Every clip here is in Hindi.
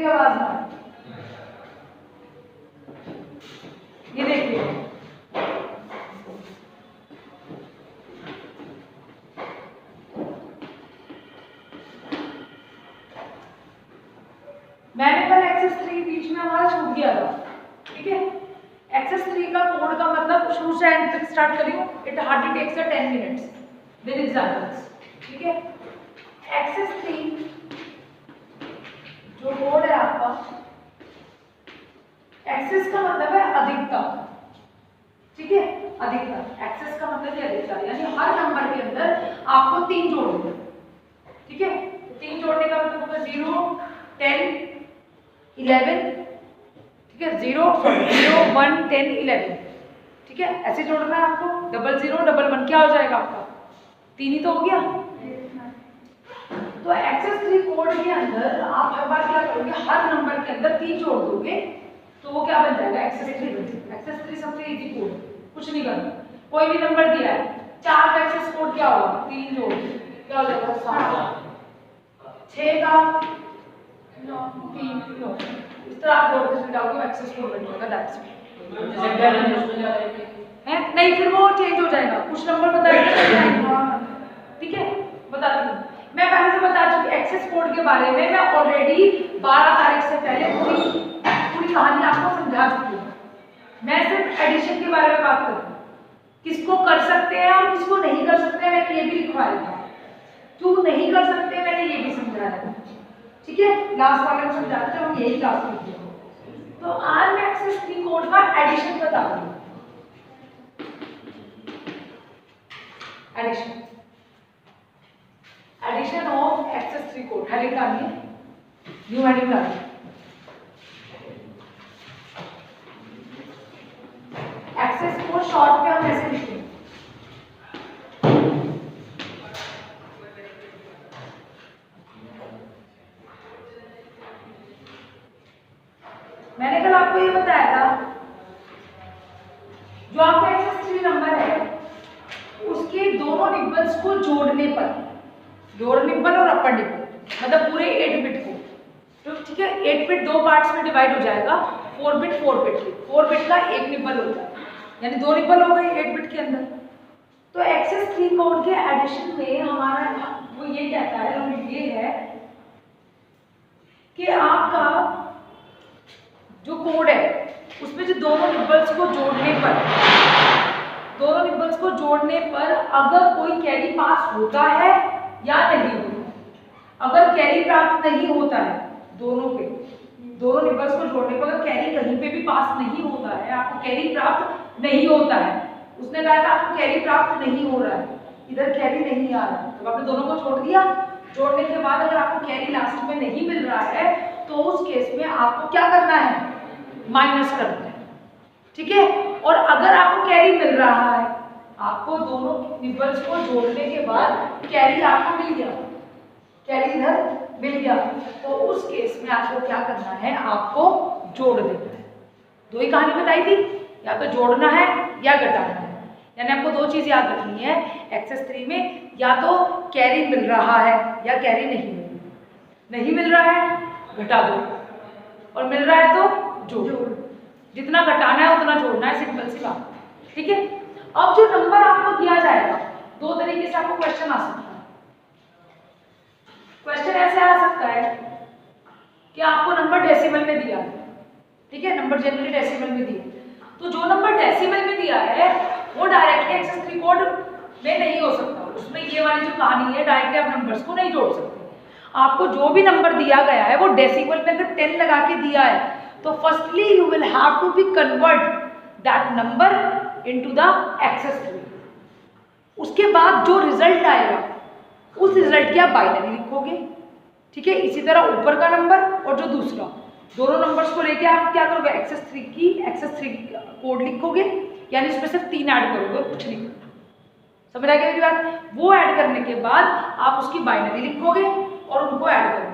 मेरी आवाज में? ये देखिए, मैंने कल एक्सेस 3 बीच में हमारा छूट गया था, ठीक है। एक्सेस 3 का कोड का मतलब शुरू से एंड तक स्टार्ट करियो, it hardly takes 10 minutes with examples, ठीक है। एक्सेस 3 जो कोड है आपका, एक्सेस का मतलब है अधिकतम, ठीक है। अधिकतम, एक्सेस का मतलब है अधिकतम, यानी हर नंबर के अंदर आपको 3 जोड़ने हैं, ठीक है। 3 जोड़ने का मतलब होगा 0, 10, 11, ठीक है। 0, 1, 10, 11, ठीक है। ऐसे जोड़ना है आपको। 00, 11 क्या हो जाएगा आपका? 3 ही तो हो गया। तो एक्सेस 3 कोड के अंदर आप हर बार क्या करोगे, हर नंबर के अंदर 3 जोड़ दोगे तो वो क्या बन जाएगा? एक्सेस 3 बन जाएगा। एक्सेस 3 सबसे इजी कोड, कुछ नहीं करना। कोई भी नंबर दिया है, 4 का एक्सेस कोड क्या होगा? 3 जोड़, क्या हो जाएगा? 7। 6 का 9, 3, 9, इस तरह आप जोड़ते चले जाओगे, एक्सेस कोड बन जाएगा। दैट्स है नहीं, फिर वो चेंज हो जाएगा। कुछ नंबर बताइए, ठीक है, बताती हूँ। मैं पहले से बता चुकी एक्सेस कोड के बारे में। मैं ऑलरेडी 12 तारीख से पहले पूरी कहानी आपको समझा चुकी हूँ। मैं सिर्फ एडिशन के बारे में बात करूँ, किसको कर सकते हैं और किसको नहीं कर सकते हैं मैंने ये भी लिखवाया था। क्यों नहीं कर सकते मैंने ये भी समझाया था, ठीक है। लास्ट वाले में समझाते थे, हम यही क्लास में किया। तो आज मैं एक्सेस 3 कोड का एडिशन बता रही हूँ। Addition of excess 3 code, heading डालिए, न्यू हेडिंग डालिए। एक्सेस को शॉर्ट में हम ऐसे लिखते हैं, मैंने कल आपको ये बताया था, जो आपका एक्सेस 3 नंबर है उसके दोनों निब्बल्स को जोड़ने पर, लोअर निब्बल और अपर निब्बल, मतलब पूरे 8 बिट को, तो ठीक है। 8 बिट 2 पार्ट्स में डिवाइड हो जाएगा, 4 बिट 4 बिट की। 4 बिट का 1 निब्बल होता है, यानी 2 निब्बल हो गए 8 बिट के अंदर। तो एक्सेस 3 कोड के एडिशन में हमारा वो ये कहता है, वो ये है कि आपका जो कोड है उसमें जो दोनों निब्बल्स को जोड़ने पर, अगर कोई कैरी पास होता है या नहीं होता, अगर कैरी प्राप्त नहीं होता है दोनों निब्बल्स को जोड़ने पर अगर कैरी कहीं पे भी पास नहीं होता है, आपको कैरी प्राप्त नहीं होता है, उसने कहा था आपको कैरी प्राप्त नहीं हो रहा है, इधर कैरी नहीं आ रहा है, तो आपने दोनों को जोड़ दिया। जोड़ने के बाद अगर आपको कैरी लास्ट में नहीं मिल रहा है तो उस केस में आपको क्या करना है? माइनस करना है, ठीक है। और अगर आपको कैरी मिल रहा है, आपको दोनों निब्बल्स को जोड़ने के बाद कैरी आपको मिल गया, कैरी इधर मिल गया, तो उस केस में आपको क्या करना है? आपको जोड़ देना है। दो ही कहानी बताई थी, या तो जोड़ना है या घटाना है, यानी आपको 2 चीज याद रखनी है एक्सेस 3 में, या तो कैरी मिल रहा है या कैरी नहीं मिल रहा है घटा दो, और मिल रहा है तो जोड़। जितना घटाना है उतना जोड़ना है, सिंपल सी बात, ठीक है। अब जो नंबर आपको दिया जाएगा, 2 तरीके से आपको क्वेश्चन आ सकता है। क्वेश्चन ऐसे आ सकता है कि आपको नंबर डेसिमल में दिया है, ठीक है, नंबर जनरली डेसिमल में दिया, तो जो नंबर डेसिमल में दिया है वो डायरेक्टली एक्सेस 3 कोड में नहीं हो सकता। उसमें ये वाली जो कहानी है, डायरेक्टली आप नंबर्स को नहीं जोड़ सकते। आपको जो भी नंबर दिया गया है वो डेसिमल में अगर 10 लगा के दिया है तो firstly you will have to be convert that number into the excess 3। उसके बाद जो रिजल्ट आएगा उस रिजल्ट की आप बाइनरी लिखोगे, ठीक है। इसी तरह ऊपर का नंबर और जो दूसरा, दोनों नंबर्स को लेके आप क्या करोगे? एक्सेस 3 कोड लिखोगे, यानी इसमें सिर्फ 3 ऐड करोगे, कुछ नहीं करना। समझ आ गया मेरी बात? वो ऐड करने के बाद आप उसकी बाइनरी लिखोगे और उनको ऐड करोगे।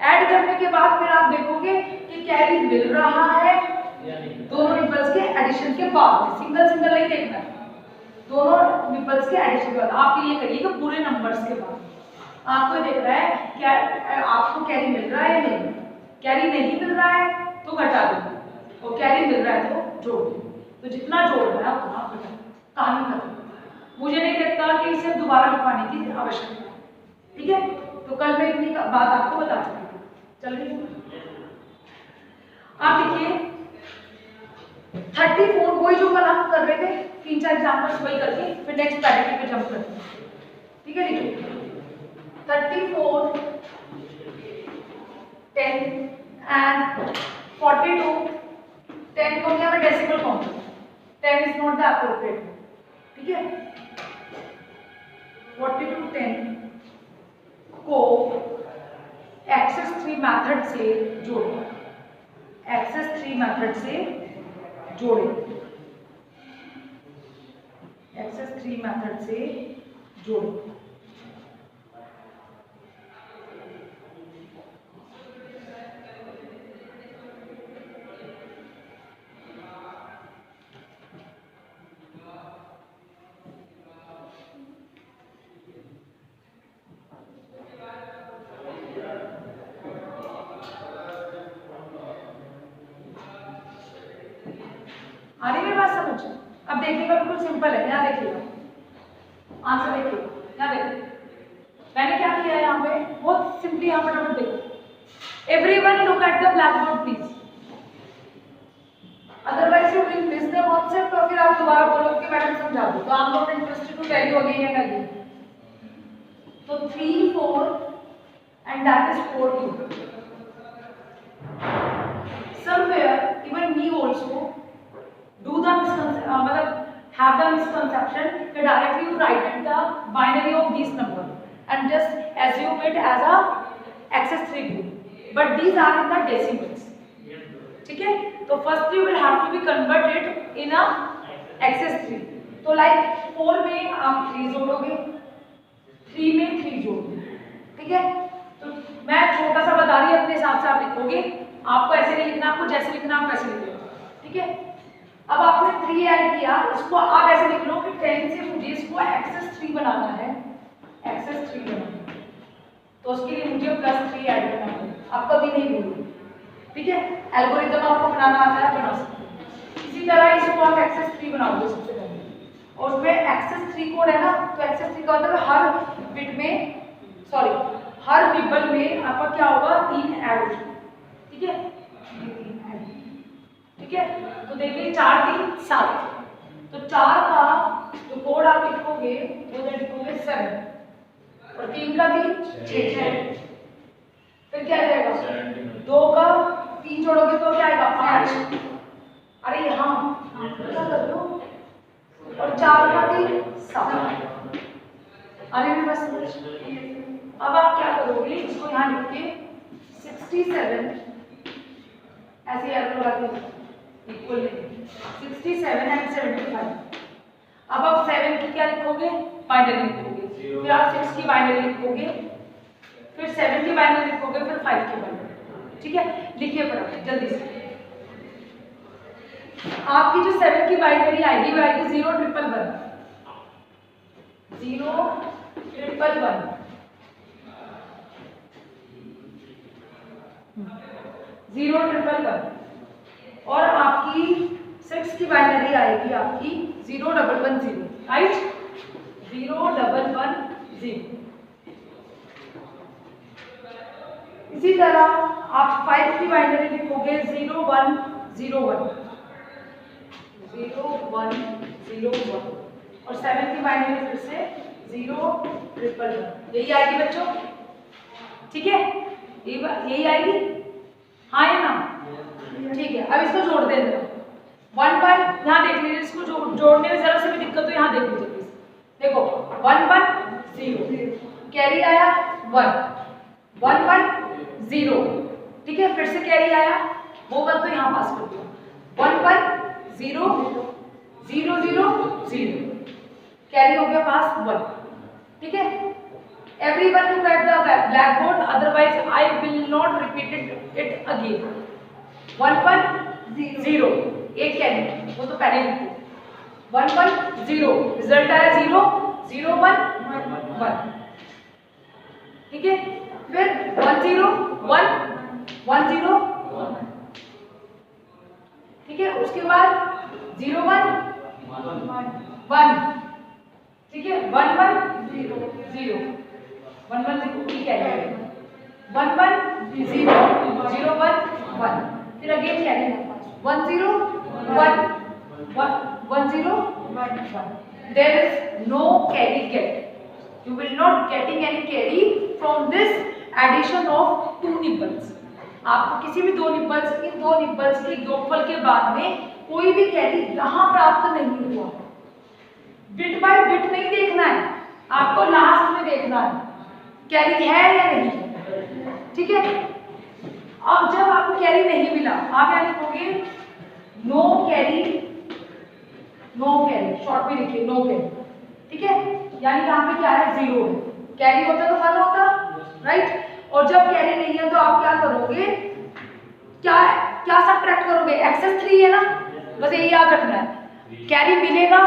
ऐड करने के बाद फिर आप देखोगे कि कैरी मिल रहा है दोनों निब्बल्स के एडिशन के बाद, सिंगल नहीं देखना है, दोनों निब्बल्स के एडिशन के बाद। आप ये करिएगा पूरे नंबर्स के बाद, आपको देख रहा है क्या आपको कैरी मिल रहा है या नहीं। कैरी नहीं मिल रहा है तो घटा दो, और कैरी मिल रहा है तो जोड़ दो। तो जितना जोड़ रहा है उतना घटा, कहानी खत्म। मुझे नहीं लगता कि इसे दोबारा लिखवाने की आवश्यकता है, ठीक है। तो कल मैं इतनी बात आपको बता चुकी हूँ। चल रही है, आप देखिए 34 वही जो कल हम कर रहे थे, 3-4 एग्जाम्पल्स वही करके फिर नेक्स्ट पैराग्राफ पे जंप करते हैं, ठीक है। लिखिए 34, 10 एंड 42, 10 को क्या मैं decimal count, 10 is not the appropriate, ठीक है। 42, 10 को एक्सेस 3 मेथड से जोड़ें, एक्सेस 3 मेथड से जोड़ें, एक्सेस 3 मेथड से जोड़ें। आ रही है बात समझ? अब देखिएगा, बिल्कुल सिंपल है। यहाँ देखिएगा, आंसर देखिएगा, यहाँ देखिए मैंने क्या किया है यहाँ पे, बहुत सिंपली यहाँ फटाफट देखो। Everyone look at the black board please, otherwise you will miss the concept और फिर आप दोबारा बोलोगे कि मैडम समझा दो, तो I am not interested to tell you again and again. तो 3, 4 and that is 4, 2। Somewhere even me also do the have the misconception that directly you write it the binary of these number and just assume it as a excess 3 group, but these are in the decimals, ठीक है। तो first you will have to be converted in a excess 3। तो like 4 में आप 3 जोड़ोगे, 3 में 3 जोड़ोगे, ठीक है। तो मैं छोटा सा बता रही हूँ, अपने हिसाब से आप लिखोगे, आपको ऐसे नहीं लिखना, आपको जैसे लिखना आप वैसे लिखोगे, ठीक है। अब आपने 3 ऐड किया, इसको आप ऐसे लिख लो कि 10 से मुझे इसको एक्सेस 3 बनाना है, एक्सेस 3 बनाना है, तो उसके लिए मुझे +3 ऐड करना है। आप कभी नहीं भूलोगे, ठीक है। एल्गोरिथम आपको बनाना आता है, बना सकते हैं। इसी तरह इसको आप एक्सेस 3 बनाओगे सबसे पहले, और उसमें एक्सेस 3 कोड है ना, तो एक्सेस 3 का मतलब हर बिट में, सॉरी हर निबल में आपका क्या होगा, 3 ऐड हो जाएगा, ठीक है। ठीक है, तो देखिए 4, 3, 7, तो 4 का जो कोड आप लिखोगे वो लिखोगे 7, और 3 का 3, 6, फिर क्या जाएगा, 2 का 3 जोड़ोगे तो क्या आएगा, 5। अरे यहाँ क्या कर दो, और 4 का 3, 7। अरे मेरे पास अब आप क्या करोगे, इसको यहाँ लिख के 67 ऐसे एरो लगा के इक्वल 67 एंड 75। अब आप 7 की क्या लिखोगे, बाइनरी लिखोगे, फिर आप 6 की बाइनरी लिखोगे, फिर 7 की बाइनरी लिखोगे, फिर 5 की बाइनरी, ठीक है। लिखिए फटाफट जल्दी से। आपकी जो 7 की बाइनरी आएगी वो आएगी 01111, 01111, 01111, और आपकी 6 की बाइनरी आएगी आपकी 0110, राइट, 0110। इसी तरह आप 5 की बाइनरी लिखोगे 0101, 0101, और 7 की बाइनरी फिर से 01111। यही आएगी बच्चों, ठीक है, यही आएगी, हाँ या ना, ठीक है। अब इसको जोड़ दें जरा, 1 1, यहाँ देख लीजिए, इसको जोड़ने में जरा से भी दिक्कत हो यहाँ देख लीजिए प्लीज, देखो 1 1 0, कैरी आया 1 1 1 0, ठीक है, फिर से कैरी आया, वो 1 तो यहाँ पास कर दिया, 1 1 0 0 0 0, कैरी हो गया पास 1, ठीक है। Everyone look at the blackboard, otherwise I will not repeat it again. 1 1 0, एक कैरी, वो तो पहले लिखो, 1 1 0, रिजल्ट आया 0 0 1 1, ठीक है। फिर 1 0 1 1 0 ठीक है। उसके बाद 0 1 1 ठीक है। 1 1 0 0 1 1 0 ठीक है। 1 1 0 0 1 1 फिर again carry 1 0 1 1 0 1 1 there is no carry get. You will not getting any carry from this addition of 2 nipples. आपको किसी भी 2 निब्बल्स इन 2 निब्बल्स के योगफल के बाद में कोई भी कैरी यहाँ प्राप्त नहीं हुआ। बिट बाय बिट नहीं देखना है, आपको लास्ट में देखना है कैरी है या नहीं। ठीक है। अब जब आपको कैरी नहीं मिला, आप यहाँ लिखोगे no carry, no carry, short में लिखिए नो कैरी। ठीक है। यानी यहाँ पे क्या है 0 है। कैरी होता तो 1 होता, राइट। और जब कैरी नहीं है तो आप क्या करोगे, क्या क्या सबट्रैक्ट करोगे, एक्सेस 3 है ना, बस यही याद रखना है। कैरी मिलेगा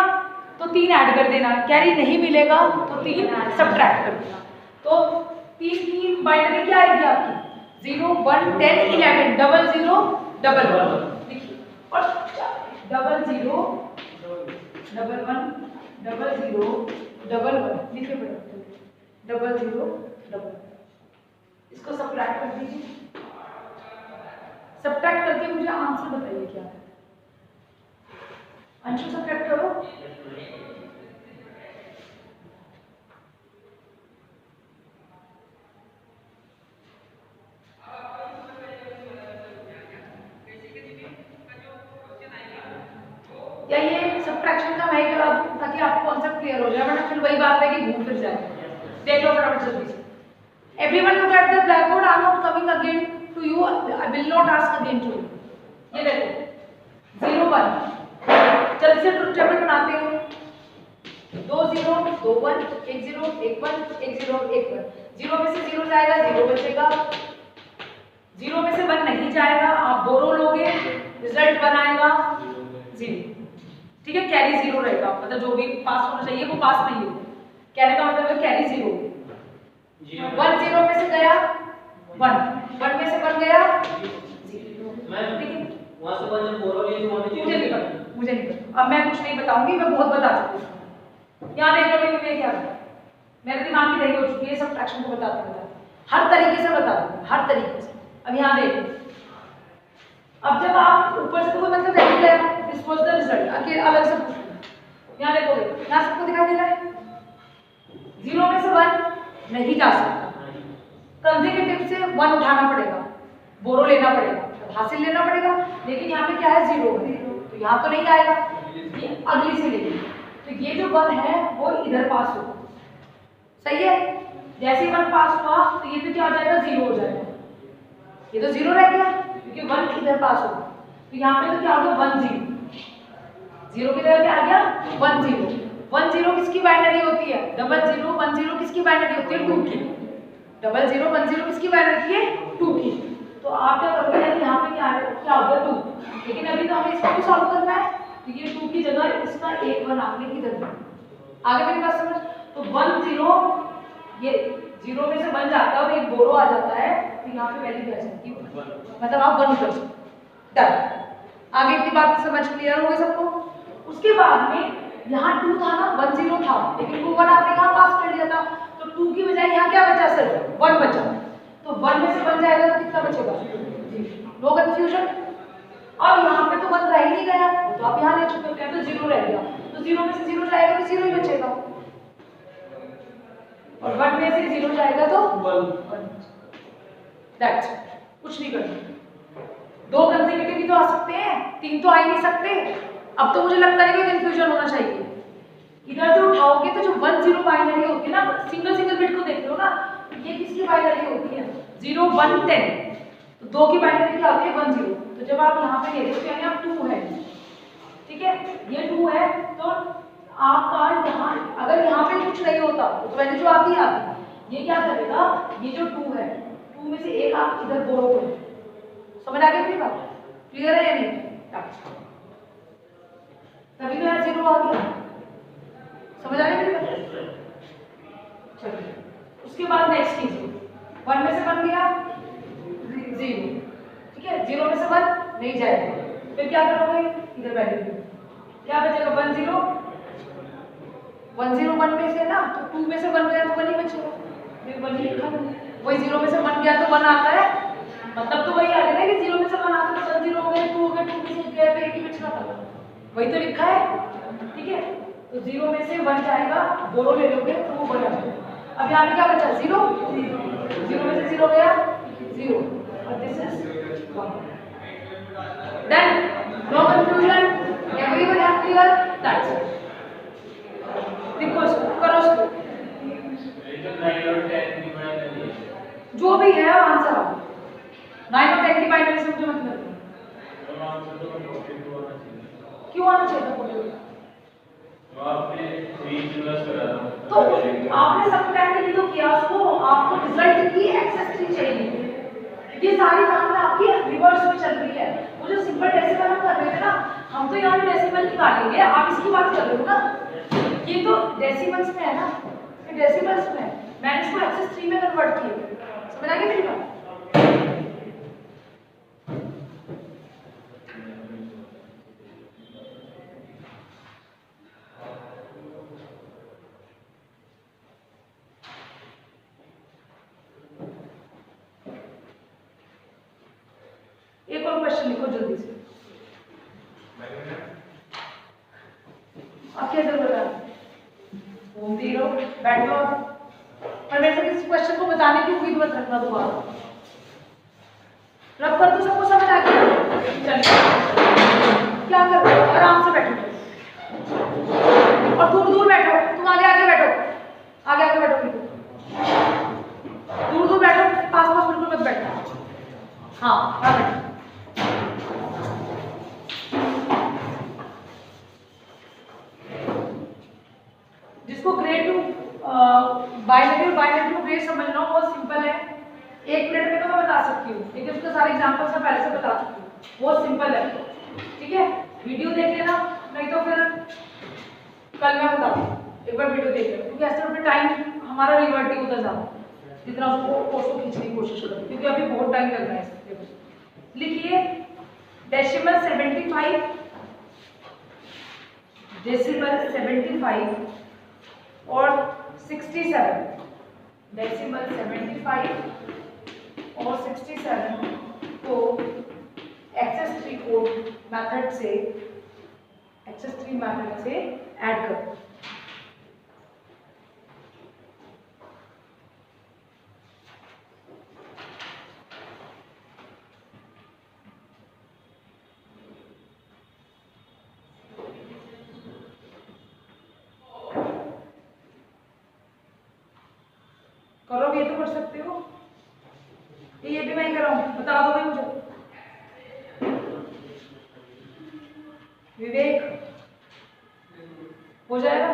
तो 3 ऐड कर देना, कैरी नहीं मिलेगा तो 3 सबट्रैक्ट कर देना। तो 3 की बाइनरी क्या आएगी आपकी 0 1 10 11 0 0 1 1 लिखिए। और 0 0 1 1 0 0 1 1 लिखिए बेटा 0 0 1 1। इसको सबट्रैक्ट कर दीजिए। सबट्रैक्ट करके मुझे आंसर बताइए क्या है। अंशु सबट्रैक्ट करो। या ये सबट्रैक्शन का मैं ही करा दूं ताकि आपको कॉन्सेप्ट क्लियर हो जाए, वरना फिर वही बात है कि घूम फिर जाए। देख लो फटाफट जल्दी से। Everyone look at the blackboard. I am not coming again to you. I will not ask again to you. ये देखो 0 1 जल्दी से ट्रुथ टेबल बनाते हैं। 2 0 2 1 1 0 1 1 1 0 1 1। 0 में से 0 जाएगा 0 बचेगा। 0 में से 1 नहीं जाएगा, आप बोरो लोगे, रिजल्ट बनाएगा 0। ठीक है। कैरी 0 रहेगा, मतलब जो भी पास होना चाहिए वो पास नहीं होगा। कहने का मतलब है कैरी 0। 1 0 में से गया 1 1 में से 1 गया 0। लेकिन वहां से 1 जब बोलो लिए तो मुझे नहीं पता। अब मैं कुछ नहीं बताऊंगी, मैं बहुत बता चुकी हूं। यहां देख लो मैं क्या कर, मेरे दिमाग की दही हो चुकी है सबट्रैक्शन को बताते हर तरीके से बता दूंगी, हर तरीके से। अब यहां देखो, अब जब आप ऊपर से कोई मतलब नहीं गया, दिस वाज द रिजल्ट, आखिर अलग से पूछूंगी। यहां देखोगे, यहां सबको दिखाई दे रहा है 0 में से 1 नहीं जा सकता, कंसेक्यूटिव से 1 उठाना पड़ेगा, बोरो लेना पड़ेगा, हासिल लेना पड़ेगा। लेकिन यहाँ पे क्या है 0 है, तो यहाँ तो नहीं आएगा, ये अगली से लेंगे। तो ये जो 1 है वो इधर पास होगा, सही है। जैसे ही 1 पास हुआ तो ये तो क्या हो जाएगा 0 हो जाएगा, ये तो 0 रह गया क्योंकि 1 इधर पास होगा। तो यहाँ पे तो क्या होगा 1 0, 0 की जगह क्या आ गया 1 0। 1 0 किसकी बाइनरी होती है, 0 0 1 0 किसकी बाइनरी होती है 2 की। 0 0 1 0 किसकी बाइनरी है 2 की। तो आप क्या करोगे, यहाँ पे क्या होगा 2, लेकिन अभी तो हमें इसको भी सॉल्व करना है। तो ये 2 की जगह इसका 1 1 आपने इधर दिया। आगे मेरी बात समझ। तो 1 0 ये 0 में से 1 जाता है और एक बोरो आ जाता है, तो यहाँ पे वैल्यू क्या जाती है, मतलब आप 1 कर सकते। डन। आगे की बात समझ क्लियर हो गई सबको। उसके बाद में यहाँ 2 था ना, 1 0 था, लेकिन वो 1 आपने कहाँ पास कर लिया था, तो 2 की बजाय यहाँ क्या बचा, सिर्फ 1 बचा। तो 1 में से 1 जाएगा तो कितना बचेगा, नो कंफ्यूजन। अब यहाँ पे तो 1 रह ही नहीं गया, तो आप यहाँ ले चुके हैं, तो 0 रह गया। तो 0 में से 0 जाएगा तो 0 ही बचेगा, और 1 में से 0 जाएगा तो 1। दैट्स कुछ नहीं करना। 2 कंसेक्यूटिव भी तो आ सकते हैं, 3 तो आ ही नहीं सकते। अब तो मुझे लगता है कि कंफ्यूजन होना चाहिए। इधर से उठाओगे तो जो 1 0 बाइनरी होती है ना, सिंगल बिट को देख लो ना, ये किसकी बाइनरी होती है 0 1 10। तो 2 की बाइनरी क्या होती है 1 0। तो जब आप यहाँ पे देखो तो यानी आप 2 है, ठीक है, ये 2 है। तो आपका यहाँ अगर यहाँ पे कुछ नहीं होता तो वैल्यू जो आती है ये क्या करेगा, ये जो 2 है 2 में से 1 आप इधर बोरो करो। समझ आ गई मेरी बात, क्लियर है या नहीं? तभी तो यहाँ 0 आ गया, समझ आ गई मेरी बात। चलिए उसके बाद नेक्स्ट कीजिए, 1 में से 1 गया 0, 0 में से 1 नहीं जाएगा, फिर क्या करोगे, इधर वैल्यू क्या बचेगा 1 0 1 0 1 में से ना, तो 2 में से 1 गया तो 1 ही बचेगा, फिर 1 ही लिखा मैंने। वही 0 में से 1 गया तो 1 आता है, मतलब तो वही आ गया ना कि 0 में से 1 आता है, 1 0 हो गया, 2 हो गया, 2 में से गया तो 1 ही बचना था, वही तो लिखा है, ठीक है। तो 0 में से 1 जाएगा, दोनों ले लोगे तो वो 1 आ जाएगा। अब यहाँ पे क्या बचा 0 0 में से 0 गया 0 और this is 1। Then no confusion, everyone have clear, that's it. देखो इसको करो, इसको 9 और 10 की बाइनरी, जो भी है आंसर 9 और 10 की बाइनरी से मुझे मतलब नहीं, तो आंसर तो 42 आना चाहिए। क्यों आना चाहिए 42? तो आपने 3 प्लस करा था, तो आपने सबट्रैक्ट तो किया उसको, आपको रिजल्ट की एक्सेस 3 चाहिए। ये सारी बातें आपकी रिवर्स में चल रही है, वो जो सिंपल डेसिमल हम कर रहे थे ना, हम तो यहाँ पे डेसिमल निकालेंगे, आप इसकी बात कर रहे हो ना, ये तो डेसिमल्स में है ना, ये डेसिमल्स में है, मैंने इसको एक्सेस 3 में कन्वर्ट किया, समझ आ गई मेरी बात? एक और क्वेश्चन लिखो जल्दी से, आप क्या जरूरत है, घूमती रहो, बैठो, पर वैसे किसी क्वेश्चन को बताने की उम्मीद मत रखना दोबारा, रब कर तो सबको समझ आ गया। चलिए क्या कर रहे हो, आराम से बैठो और दूर दूर बैठो, तुम आगे आगे बैठो, आगे आगे बैठो, बिल्कुल दूर दूर बैठो, पास पास बिल्कुल मत बैठना। हाँ बैठो, जिसको ग्रेड 2 बाइनरी और बाइनरी टू ग्रेड समझना हो बहुत सिंपल है, 1 मिनट में तो मैं बता सकती हूँ, लेकिन उसके सारे एग्जांपल्स मैं पहले से बता चुकी हूँ, बहुत सिंपल है, ठीक है। वीडियो देख लेना, नहीं तो फिर कल मैं बता दूँ, एक बार वीडियो देख लेना, क्योंकि ऐसे में टाइम हमारा रिवर्टिंग होता जाता है, जितना उसको कोर्स को खींचने की कोशिश करो, क्योंकि अभी बहुत टाइम लग रहा है इसके। लिखिए डेसिमल 75, डेसिमल 75 और 67, डेसिमल 75 और 67 को एक्सेस 3 कोड मेथड से, एक्सेस 3 मेथड से ऐड करो। करोगे तो कर सकते हो, ये भी मैं कर रहा हूँ, बता दो भाई मुझे। विवेक हो जाएगा,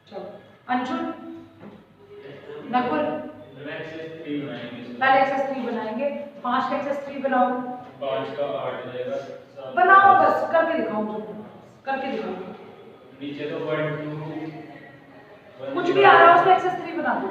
चलो अंशुल, नकुल, पहले एक्सेस 3 बनाएंगे, 5 का एक्सेस 3 बनाओ, 5 का 8 हो जाएगा, बनाओ बस, करके दिखाओ मुझे, करके दिखाओ, नीचे तो 0.2 कुछ भी आ रहा है उसका एक्सेस 3 बना दो।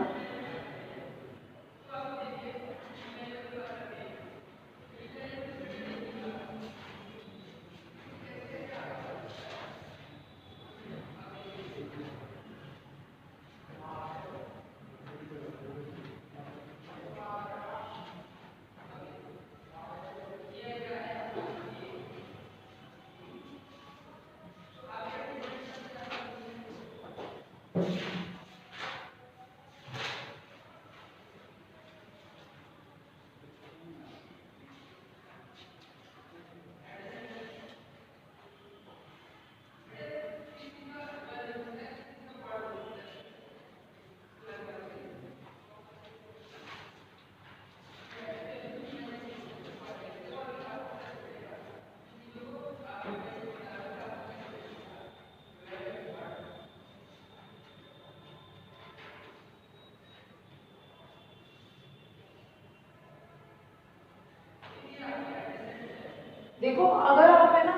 देखो अगर आप है ना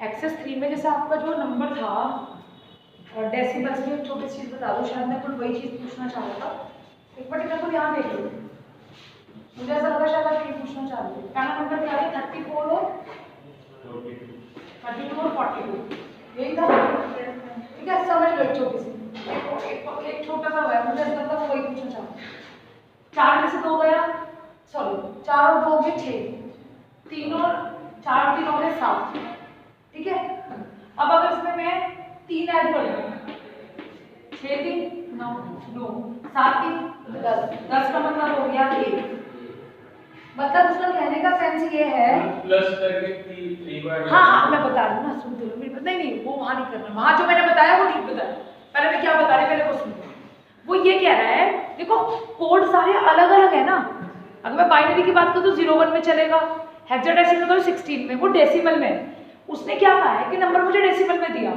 एक्सेस 3 में जैसे आपका जो नंबर था, और डेसिमल्स में छोटी चीज बता दूं, शायद मैं कुछ वही चीज पूछना चाह रहा था, एक बार को यहाँ देख लो, मुझे ऐसा लगा शायद आप ये पूछना चाह रहे थे। पहला नंबर क्या है? 34 और 32 और 42, यही था। ठीक है, समझ लो छोटी सी एक छोटा सा हुआ है, मुझे ऐसा लगता है वही पूछना चाह रहे। 4 में से 2 गया, सॉरी 4 और 2 हो गए 6, 3 और 4 और 3 हो गए 7। ठीक है, अब अगर इसमें मैं 3 ऐड कर दूं, 6 3 9 9 7 3 10 का मतलब हो गया 1। मतलब उसका कहने का सेंस ये है, प्लस करके 3 को ऐड। हाँ मैं बता रही हूँ ना, सुन लो मेरी। नहीं वो वहाँ नहीं करना, वहाँ जो मैंने बताया वो ठीक बताया। पहले मैं क्या बता रही, पहले वो सुन लो। वो ये कह रहा है, देखो कोड सारे अलग अलग है ना। अगर मैं बाइनरी की बात करूँ तो 0 1 में चलेगा, हेक्साडेसिमल करो 16 में, वो डेसिमल में। उसने क्या कहा है कि नंबर मुझे डेसिमल में दिया।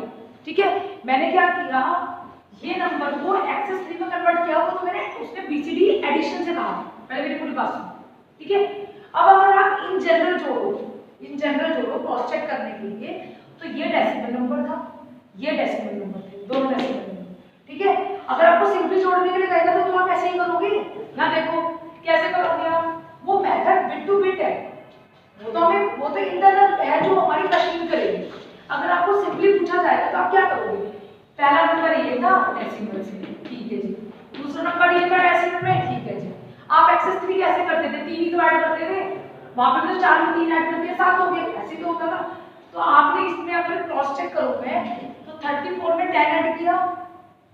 ठीक है, मैंने क्या किया, ये नंबर को एक्सेस 3 में कन्वर्ट किया, वो तो मैंने उसने बीसीडी एडिशन से कहा। पहले मेरी पूरी बात सुनो। ठीक है, अब अगर आप इन जनरल जोड़ो क्रॉस चेक करने के लिए, तो ये डेसिमल नंबर था, ये डेसिमल नंबर थे, दोनों डेसिमल नंबर। ठीक है, अगर आपको सिंपली जोड़ने के लिए कहेगा तो आप ऐसे ही करोगे ना। देखो कैसे करोगे आप, वो मेथड बिट टू बिट है, वो तो इंटरनल है जो हमारी मशीन करेगी। अगर आपको सिंपली पूछा जाएगा तो आप क्या करोगे, पहला नंबर ये था डेसिमल से, ठीक है जी, दूसरा नंबर ये था डेसिमल में, ठीक है जी। आप एक्सेस 3 कैसे करते थे, 3 ही तो ऐड करते थे, वहां पे तो 4 में 3 ऐड करके 7 हो गए, ऐसे तो होता ना। तो आपने इसमें अगर क्रॉस चेक करो मैं, तो 34 में 10 ऐड किया,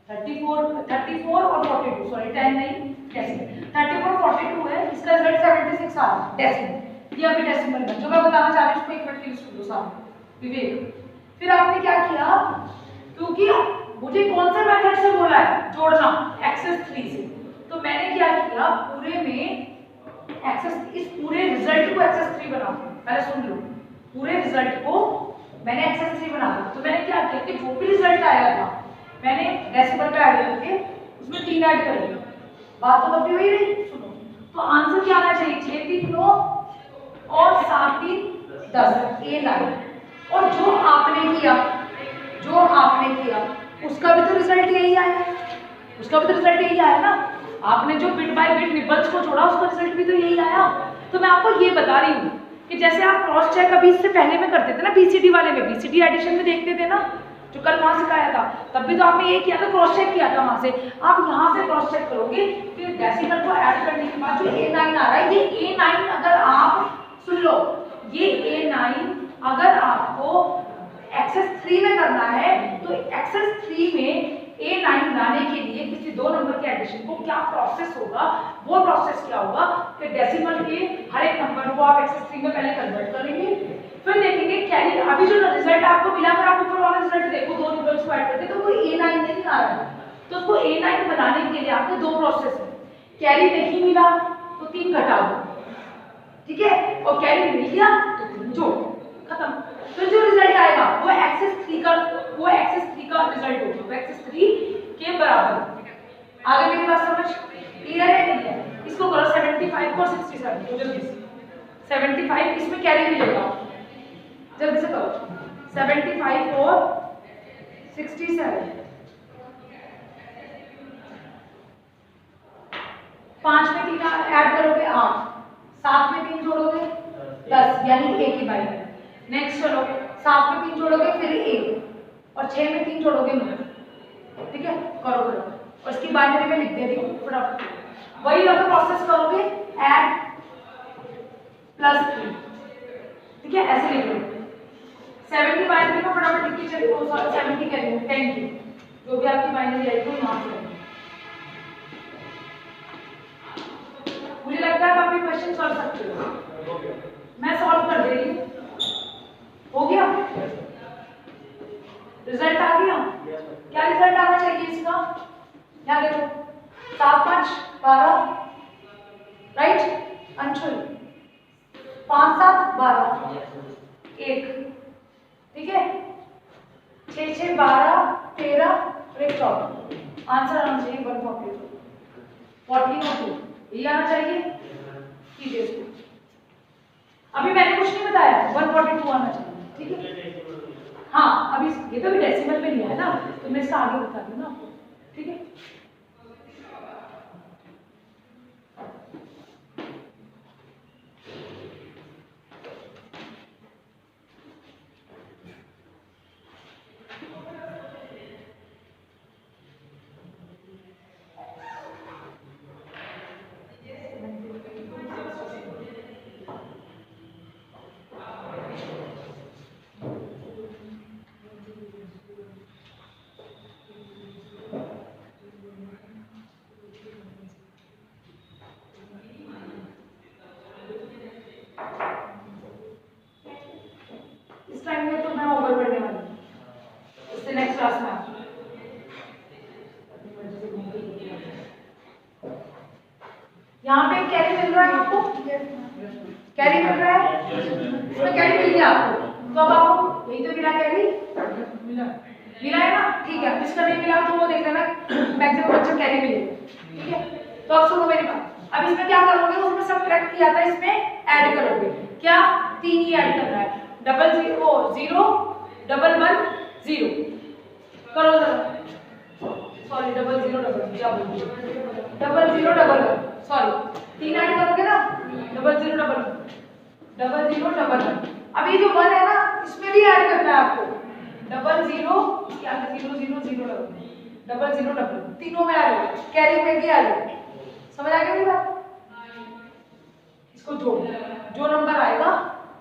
34 और 42, सॉरी 10 नहीं डेसिमल, 34 42 है, इसका रिजल्ट 76 आ रहा है डेसिमल। ये अभी डेसिमल में जो मैं बताना चाह रही हूँ उसको एक मिनट यूज कर लो सामने विवेक। फिर आपने क्या किया, क्योंकि मुझे कौन से मेथड से बोला है जोड़ना, एक्सेस 3 से, तो मैंने क्या किया, पूरे में एक्सेस, इस पूरे रिजल्ट को एक्सेस 3 बना दिया। पहले सुन लो, पूरे रिजल्ट को मैंने एक्सेस 3 बना दिया। तो मैंने क्या किया कि जो भी रिजल्ट आया था मैंने डेसिमल में ऐड करके उसमें 3 ऐड कर दिया। बात तो तब भी वही रही, सुनो। तो आंसर क्या आना चाहिए, 6 3 9 और 7 3 10, ए 9। और जो आपने किया उसका भी तो रिजल्ट यही आया, ना। आपने जो बिट बाय बिट निबल्स को जोड़ा उसका रिजल्ट भी तो यही आया। तो मैं आपको ये बता रही हूँ कि जैसे आप क्रॉस चेक अभी इससे पहले में करते थे ना, बीसीडी वाले में, बीसीडी एडिशन में देखते थे ना, जो कल वहां सिखाया था, तब भी तो आपने ये किया था, क्रॉस चेक किया था वहां से। आप यहाँ से क्रॉस चेक करोगे, फिर डेसिमल को ऐड करने के बाद जो A9 आ रहा है, ये A9 अगर आप सुन लो, ये A9 अगर आपको एक्सेस 3 में करना है, तो एक्सेस 3 में A9 लाने के लिए किसी 2 नंबर के एडिशन को क्या प्रोसेस होगा, वो प्रोसेस क्या होगा कि डेसिमल के हर एक नंबर को आप एक्सेस 3 में पहले कन्वर्ट करेंगे, फिर देखेंगे कैरी। अभी जो रिजल्ट आपको मिला, अगर आप ऊपर वाला रिजल्ट देखो, 2 निबल्स को ऐड करते तो कोई A9 नहीं आ रहा है। तो उसको A9 बनाने के लिए आपको 2 प्रोसेस है, कैरी नहीं मिला तो 3 घटा दो, ठीक है, और कैरी मिल गया तो 3 जोड़, खत्म। फिर जो रिजल्ट आएगा वो एक्सेस 3 का रिजल्ट होगा, वो एक्सेस 3 के बराबर। आगे मेरी बात समझ क्लियर है नहीं है? इसको करो 75 और 67 तो जल्दी से 75, इसमें कैरी मिलेगा, जल्दी से करो 75 और 67, 5 में 3 ऐड करोगे 8, 7 में 3 जोड़ोगे 10, यानी A की बाइनरी। नेक्स्ट चलो, 7 में 3 जोड़ोगे फिर A, और 6 में 3 जोड़ोगे 9, ठीक है, करो। और इसकी बाइनरी में लिख दे रही हूँ फटाफट, वही अगर प्रोसेस करोगे ऐड प्लस 3, ठीक है, ऐसे लिख लो। 70 बाइनरी को फटाफट लिख के चलो, 70 कह रही हूँ, 10 की जो भी आपकी बाइनरी आएगी वो यहाँ से। मुझे लगता है आप ये क्वेश्चन कर सकते हो, मैं सॉल्व कर दे रही हूँ। हो गया, रिजल्ट आ गया। क्या रिजल्ट आना चाहिए इसका, यहाँ देखो 7 5 12, राइट अंशुल, 5 7 12 1, ठीक है, 6 6 12 13 और 1 14, आंसर आना चाहिए 142, 14 ये आना चाहिए। कीजिए इसको, अभी मैंने कुछ नहीं बताया, 142 आना चाहिए, ठीक है। हाँ, अभी ये तो भी डेसिमल में लिया है ना, तो मैं इसका आगे बता दूँ ना आपको, ठीक है। यहाँ पे कैरी मिल रहा है आपको, कैरी मिल रहा है, इसमें कैरी मिल गया आपको, तो अब आपको यही तो मिला कैरी, मिला है ना, ठीक है। इसका नहीं मिला तो वो देख लेना, मैक्सिमम बच्चा कैरी मिलेगा, ठीक है। तो अब सुनो मेरी बात, अब इसमें क्या करोगे, उसमें सब्ट्रैक्ट किया था, इसमें ऐड करोगे, क्या 3 ही ऐड करना है, 0 0 0 1 1 0 करो जरा, सॉरी 0 0 1 क्या बोल रही हूं, 0 0 1 1 सॉरी 3 ऐड करोगे ना, 0 0 1 1 0 0 1 1। अब ये जो 1 है ना, इसमें भी ऐड करना है आपको, 0 0 क्या 0 0 0 0 0 0 तीनों में आ जाओ, कैरी में भी आ जाओ, समझ आ गया मेरी बात। इसको जोड़, जो नंबर आएगा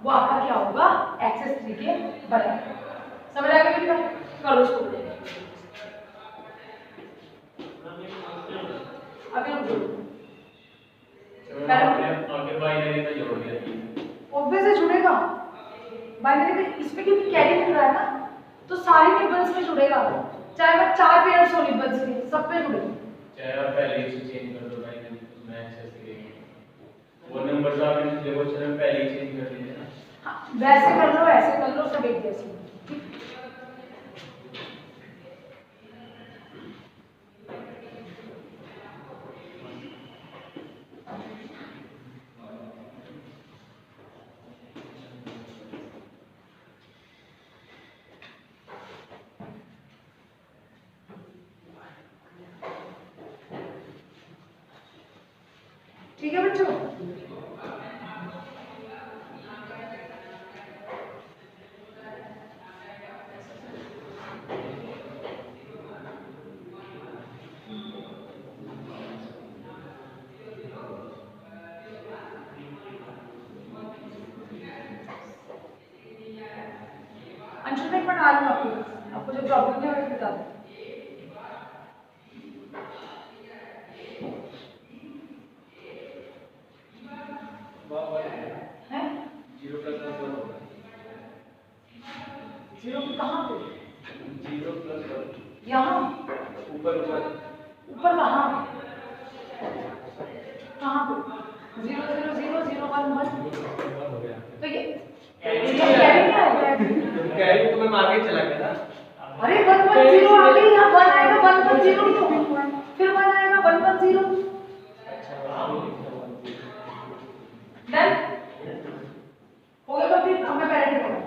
वो आपका क्या होगा, एक्सेस 3 के बराबर, समझ आ गया मेरी बात। करो इसको, अभी रुक जोड़ो, आगे बाइनरी में जोड़ दिया, ऑब्वियसली जुड़ेगा बाइनरी में, इसमें क्योंकि कैरी मिल रहा है ना, तो सारे निबल्स में जुड़ेगा, चाहे वो 4 पेयर्स हो निबल्स के, सब पे जुड़ेगा। चाहे आप पहले ही चेंज कर दो बाइनरी, उसमें एक्सेस करेंगे, वो नंबर्स आपने पिछले क्वेश्चन में पहले ही चेंज कर दिए ना। हाँ, वैसे कर लो, ऐसे कर लो, सब एक जैसे। ठीक है बच्चों, अंशु में पढ़ा रही हूँ आपको जो प्रॉब्लम है वो बता दो। है 0 + 1 0 कहाँ पे, 0 + 1 यहाँ ऊपर ऊपर कहाँ, कहाँ पे 0 0 0 0 1 1, तो ये कैरी क्या है, कैरी तो मैं आगे चला गया ना। अरे 1 1 0 आ गई, यहाँ 1 आएगा 1 1 0 तो फिर 1 आएगा 1 1 0, डन हो गया। तो फिर हमें पैरेंट करना,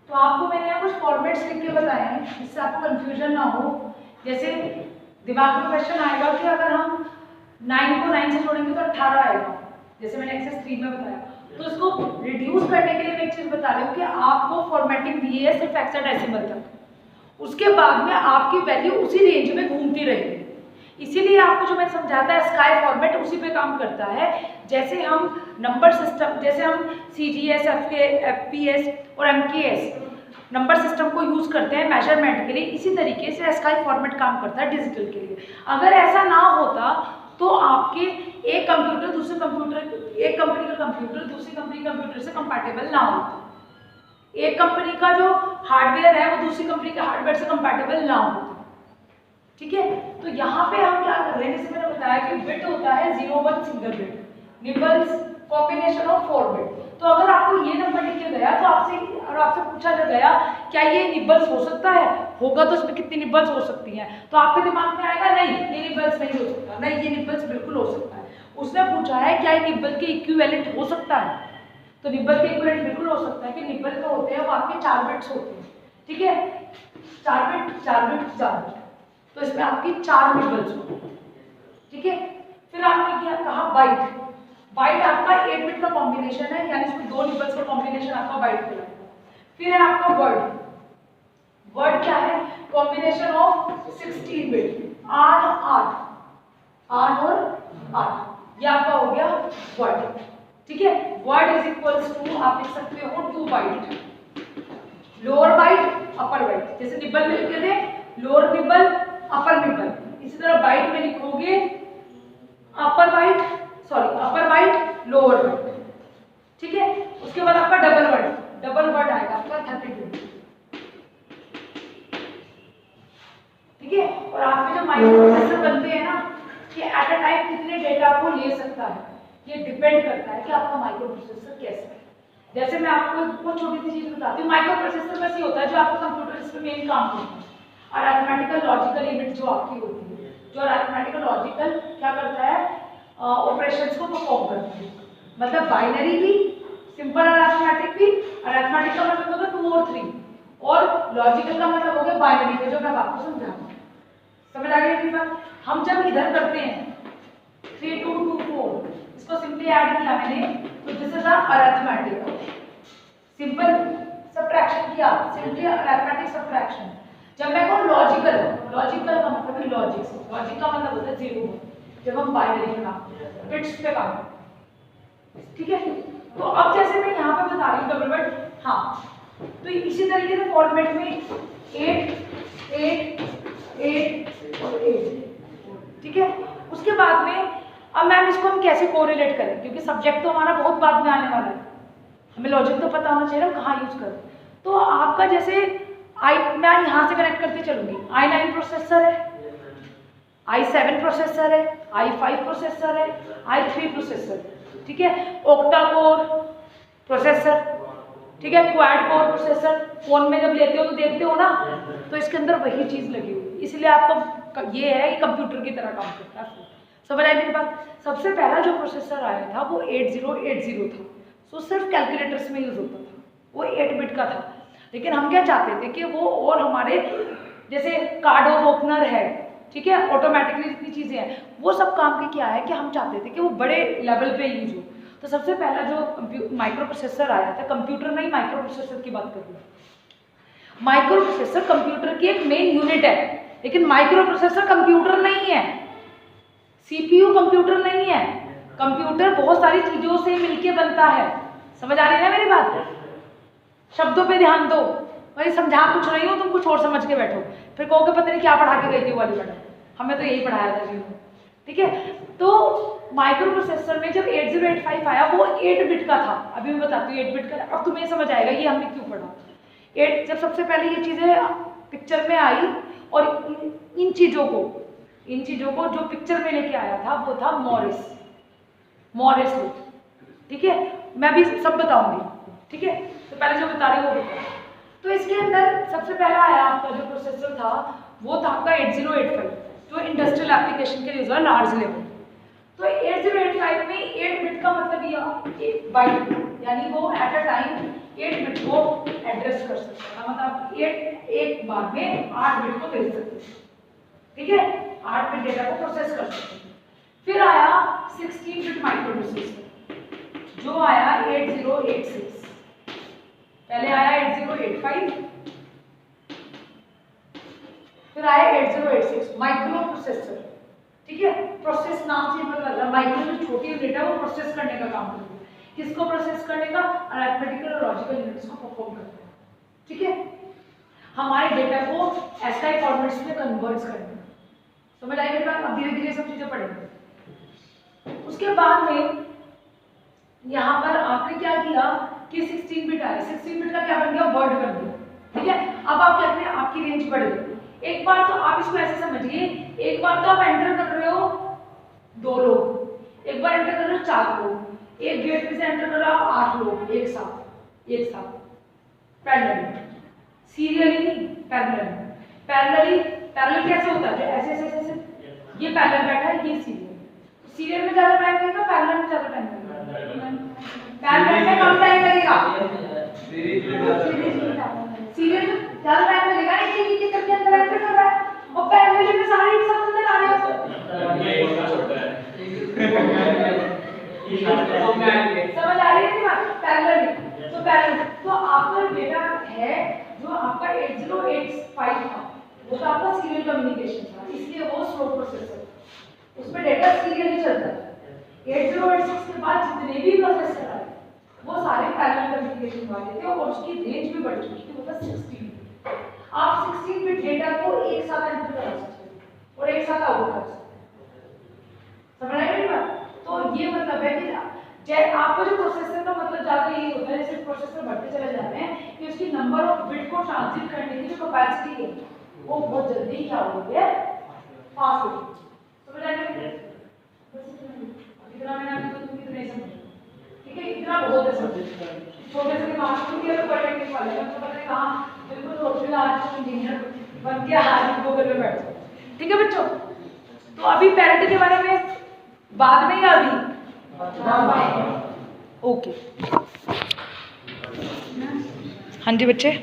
तो आपको मैंने यहाँ कुछ फॉर्मेट्स लिख के बताए हैं जिससे आपको कंफ्यूजन ना हो। जैसे दिमाग में क्वेश्चन आएगा कि अगर हम 9 को 9 से जोड़ेंगे तो 18 आएगा, जैसे मैंने एक्सेस 3 में बताया। तो इसको रिड्यूस करने के लिए मैं एक चीज बता रही हूँ कि आपको फॉर्मेटिंग दी है सिर्फ हेक्साडेसिमल तक, उसके बाद में आपकी वैल्यू उसी रेंज में घूमती रहेगी। इसीलिए आपको जो मैंने समझाया था स्काई फॉर्मेट उसी पे काम करता है। जैसे हम नंबर सिस्टम, जैसे हम CGS, FPS और MKS नंबर सिस्टम को यूज करते हैं मेजरमेंट के लिए, इसी तरीके से स्काई फॉर्मेट काम करता है डिजिटल के लिए। अगर ऐसा ना होता तो आपके एक कंप्यूटर दूसरे कंप्यूटर, एक कंपनी का कंप्यूटर दूसरी कंपनी के कंप्यूटर से कंपैटिबल ना होता, एक कंपनी का जो हार्डवेयर है वो दूसरी कंपनी के हार्डवेयर से कंपैटिबल ना होता, ठीक है। तो यहाँ पे हम क्या कर रहे हैं, जैसे मैंने बताया कि बिट होता है 0 1 single bit, nibbles combination of 4 bit. तो अगर आपको ये नंबर लिख के गया तो आपसे पूछा गया क्या ये निबल्स हो सकता है, होगा तो इसमें कितनी निबल्स हो सकती हैं, तो आपके दिमाग में आएगा नहीं ये निबल्स नहीं हो सकता, नहीं ये निबल्स बिल्कुल हो सकता है। उसने पूछा है क्या ये निबल के इक्विवेलेंट हो सकता है, तो निबल के इक्विवेलेंट बिल्कुल हो सकता है कि निबल में होते हैं वो आपके 4 बिट्स होते हैं, ठीक है, 4 बिट 4 बिट 4 बिट, तो इसमें आपकी 4 निबल्स होंगे, ठीक है। फिर आपने क्या कहा बाइट, बाइट आपका 8 बिट का कॉम्बिनेशन है, यानी इसमें 2 निबल्स का कॉम्बिनेशन आपका बाइट कहलाएगा। फिर है आपका वर्ड, वर्ड क्या है, कॉम्बिनेशन ऑफ 16 बिट, 8 और 8, ये आपका हो गया वर्ड, ठीक है। वर्ड इज इक्वल्स टू आप लिख सकते हो 2 बाइट, लोअर बाइट अपर बाइट, जैसे निबल में लिखे थे लोअर निबल अपर निबल, इसी तरह बाइट में लिखोगे अपर बाइट लोअर बाइट, ठीक है। उसके बाद आपका डबल वर्ड आएगा आपका 32, ठीक है। और आपके जो माइक्रो प्रोसेसर बनते हैं ना, कि एट अ टाइम कितने डेटा को ले सकता है, ये डिपेंड करता है कि आपका माइक्रो प्रोसेसर कैसा है। जैसे मैं आपको एक बहुत छोटी सी चीज बताती हूँ, माइक्रो प्रोसेसर बस ये होता है जो आपका कंप्यूटर इसमें मेन काम करता है, अरिथमेटिकल लॉजिकल यूनिट जो आपकी होती है, जो अरिथमेटिकल लॉजिकल क्या करता है, ऑपरेशंस को परफॉर्म करता है। मतलब बाइनरी भी, सिंपल अरिथमेटिक भी, अरिथमेटिक का मतलब होगा 2 और 3, और लॉजिकल का मतलब हो गया बाइनरी का, जो मैं आपको समझाऊंगा। समझ आ गई बात? हम जब इधर करते हैं 3 2 2 4, इसको सिंपली ऐड किया मैंने, तो this is arithmetic. Simple subtraction किया, सिंपली अरिथमेटिक सब्ट्रैक्शन। जब मैं कहूँ लॉजिकल, लॉजिकल का मतलब है लॉजिक से, लॉजिक का मतलब होता है 0, जब हम बाइनरी का काम करते हैं, बिट्स पे काम करते हैं, ठीक है। तो अब जैसे मैं यहाँ पे बता रही हूँ डबल बिट, हाँ, तो इसी तरीके से फॉर्मेट में 8 8 8 और 8, ठीक है। उसके बाद में अब मैम इसको हम कैसे कोरिलेट करें, क्योंकि सब्जेक्ट तो हमारा बहुत बाद में आने वाला है, हमें लॉजिक तो पता होना चाहिए ना कहाँ यूज करें। तो आपका जैसे मैं यहाँ से कनेक्ट करके चलूंगी, i9 प्रोसेसर है, i7 प्रोसेसर है, i5 प्रोसेसर है, i3 प्रोसेसर, ठीक है, ऑक्टा कोर प्रोसेसर, ठीक है, क्वाड कोर प्रोसेसर। फोन में जब लेते हो तो देखते हो ना, तो इसके अंदर वही चीज लगी हुई, इसलिए आपको ये है कि कंप्यूटर की तरह काम करता है। समझ आई मेरी बात? सबसे पहला जो प्रोसेसर आया था वो 8080 था, सो सिर्फ कैलकुलेटर्स में यूज होता था, वो 8 बिट का था। लेकिन हम क्या चाहते थे कि वो, और हमारे जैसे कार्ड और ओपनर है, ठीक है, ऑटोमेटिकली जितनी चीजें हैं, वो सब काम के क्या है कि हम चाहते थे कि वो बड़े लेवल पे यूज हो। तो सबसे पहला जो माइक्रो प्रोसेसर आया था, कंप्यूटर में ही माइक्रो प्रोसेसर की बात कर रही हूँ, माइक्रो प्रोसेसर कंप्यूटर की एक मेन यूनिट है, लेकिन माइक्रो प्रोसेसर कंप्यूटर नहीं है, सीपीयू कंप्यूटर नहीं है, कंप्यूटर बहुत सारी चीजों से मिलके बनता है। समझ आ रही है ना मेरी बात? शब्दों पे ध्यान दो, मैं समझा कुछ रही हूँ, तुम कुछ और समझ के बैठो, फिर कहोगे पता नहीं क्या पढ़ा के गई थी वो वाली मैडम, हमें तो यही पढ़ाया था जी, ठीक है। तो माइक्रो प्रोसेसर में जब 8085 आया वो 8 बिट का था, अभी मैं बताती हूँ 8 बिट का, अब तुम्हें समझ आएगा ये हमने क्यों पढ़ा। 8 जब सबसे पहले ये चीजें पिक्चर में आई, और इन चीजों को जो पिक्चर में लेके आया था वो था मॉरिस, ठीक है, मैं भी सब बताऊंगी, ठीक है। तो पहले जो बता रही हूँ वो बता। तो इसके अंदर सबसे पहला आया आपका जो प्रोसेसर था वो था आपका 8085, जो इंडस्ट्रियल एप्लीकेशन के लिए यूज हुआ लार्ज लेवल। तो 8085 में 8 बिट का मतलब ये 1 बाइट, यानी वो एट अ टाइम 8 बिट को एड्रेस कर सकता था, मतलब 8 एक बार में 8 बिट को भेज सकते थे, ठीक है, 8 बिट डेटा को प्रोसेस कर सकते थे। फिर आया 16 बिट माइक्रो प्रोसेसर जो आया 8086, पहले आया 8085, फिर आया 8086 माइक्रो प्रोसेसर, ठीक है। प्रोसेस नाम से पता लग रहा है, माइक्रो जो छोटी यूनिट है वो प्रोसेस करने का काम करती है, किसको प्रोसेस करने का, अरिथमेटिकल और लॉजिकल यूनिट्स को परफॉर्म करता है, ठीक है, हमारे डेटा को एसआई फॉर्मेट्स में कन्वर्ट करने का। समझ आई मेरी बात? अब धीरे धीरे सब चीजें पढ़ेंगे। उसके बाद में यहाँ पर आपने क्या किया कि 16 बिट आया, 16 बिट का क्या बन गया, वर्ड कर दिया, ठीक है। अब आप क्या करें, आपकी रेंज बढ़ गई। एक बार तो आप इसको ऐसे समझिए, एक बार तो आप एंटर कर रहे हो 2 लोग, एक बार एंटर कर रहे हो 4 लोग, एक गेट में से एंटर कर रहे हो 8 लोग एक साथ पैरेलली, सीरियली नहीं, पैरेलली कैसे होता है, ऐसे ऐसे ऐसे, ये पैरेलल बैठा है, ये सीरियल में ज्यादा टाइम लगेगा, पैरेलल में ज्यादा टाइम लगेगा, पैरेलल में कम टाइम लगेगा, सीरियल में ज्यादा टाइम लगेगा, एक एक करके अंदर एंटर कर रहा है, और पैरेलल में सारे एक साथ अंदर आ रहे हो, ये इतना छोटा है, समझ आ रही है बात? पैरेलल, तो पैरेलल, तो आपका डेटा है जो आपका 8085 था, वो तो आपका सीरियल कम्युनिकेशन था, इसलिए वो स्लो प्रोसेसर, उसमें डेटा सीरियली चलता है। 8086 के बाद जितने भी प्रोसेसर आए वो सारे पैरेलल कम्युनिकेशन वाले थे, और उसकी रेंज भी बढ़ चुकी थी, मतलब 16। आप 16 बिट डेटा को एक साथ एंटर करा सकते हो और एक साथ आउट कर सकते हो। समझ आई मेरी बात? तो ये मतलब है कि आपको जो प्रोसेसर का मतलब ज्यादा ये होता है, जैसे प्रोसेसर बढ़ते चले जाते हैं कि उसकी नंबर ऑफ बिट को ट्रांसमिट करने की जो कैपेसिटी है वो बहुत जल्दी क्या हो गया पास हो गई। समझ आ गया? बस इतना मैंने आपको तुम कितने समझ, ठीक है? इतना बहुत है समझ। छोटे से दिमाग को भी अगर पढ़ने वाले हैं तो पता नहीं कहाँ बिल्कुल रोशनी आज इंजीनियर बन के आज गूगल में बैठ जाओ। ठीक है बच्चों? तो अभी पैरेंट के बारे में बाद में या अभी? ओके। हाँ जी बच्चे।